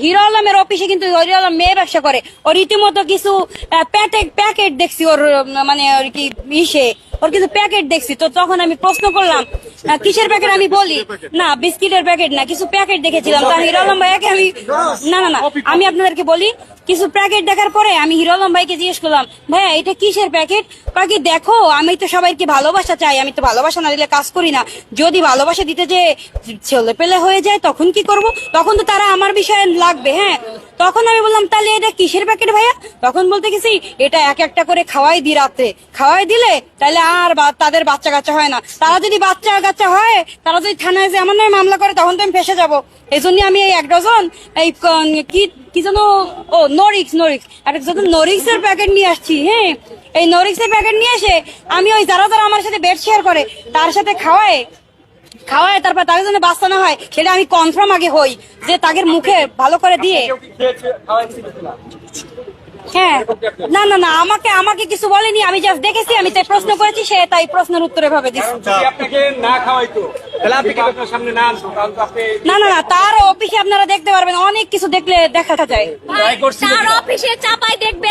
Hero আলমের অফিসে কিন্তু হিরো আলম মেয়ে ব্যবসা করে। ওর রীতিমতো কিছু প্যাকেট দেখছি ওর, মানে ওর কি ইসে ওর কিছু প্যাকেট দেখছি। তো তখন আমি প্রশ্ন করলাম কিসের প্যাকেট, আমি বলি না বিস্কিটের প্যাকেট না, কিছু প্যাকেট দেখেছিলাম। তা হিরো আলম ভাইয়াকে আমি না না না আমি আপনাদেরকে বলি, কিছু প্যাকেট দেখার পরে আমি হিরো আলম ভাইকে জিজ্ঞেস করলাম, ভাইয়া এটা কিসের প্যাকেট? কাকি দেখো আমি তো সবাইকে ভালোবাসা চাই, আমি তো ভালোবাসা না দিলে কাজ করি না। যদি ভালোবাসা দিতে যে ছেলে পেলে হয়ে যায় তখন কি করব? তখন তো তারা আমার বিষয়ে লাগবে। হ্যাঁ, তখন আমি বললাম তাহলে এটা কিসের প্যাকেট ভাইয়া? তখন বলতে গেছি এটা এক একটা করে খাওয়াই দি, রাত্রে খাওয়াই দিলে তাহলে আর তাদের বাচ্চা কাচ্চা হয় না। তারা যদি বাচ্চা কাচ্চা হয়, তারা যদি থানায় যে আমার নামে মামলা করে তখন তো আমি ফেসে যাবো। এই জন্য আমি এই 1 ডজন এই কি যেন নরিক্স একটা নরিক্স এর প্যাকেট নিয়ে আসছি। হ্যাঁ, এই নরিক্স এর প্যাকেট নিয়ে এসে আমি ওই যারা আমার সাথে বেড শেয়ার করে তার সাথে খাওয়ায় তারপর তাদের জন্য বাচ্চা না হয় সেটা আমি কনফার্ম আগে হই, যে তাদের মুখে ভালো করে দিয়ে। হ্যাঁ, না না না আমাকে কিছু বলেনি, আমি জাস্ট দেখেছি, আমি তাই প্রশ্ন করেছি, সে তাই প্রশ্নের উত্তরে ভাবে দিচ্ছে। আপনাকে না খাওয়াইতো তাহলে আপনি কি আপনার সামনে না আনতো, তাহলে তো আপনি না না না তার অফিসে আপনারা দেখতে পারবেন, অনেক কিছু দেখলে দেখা যায়। তার অফিসে চাপাই দেখবে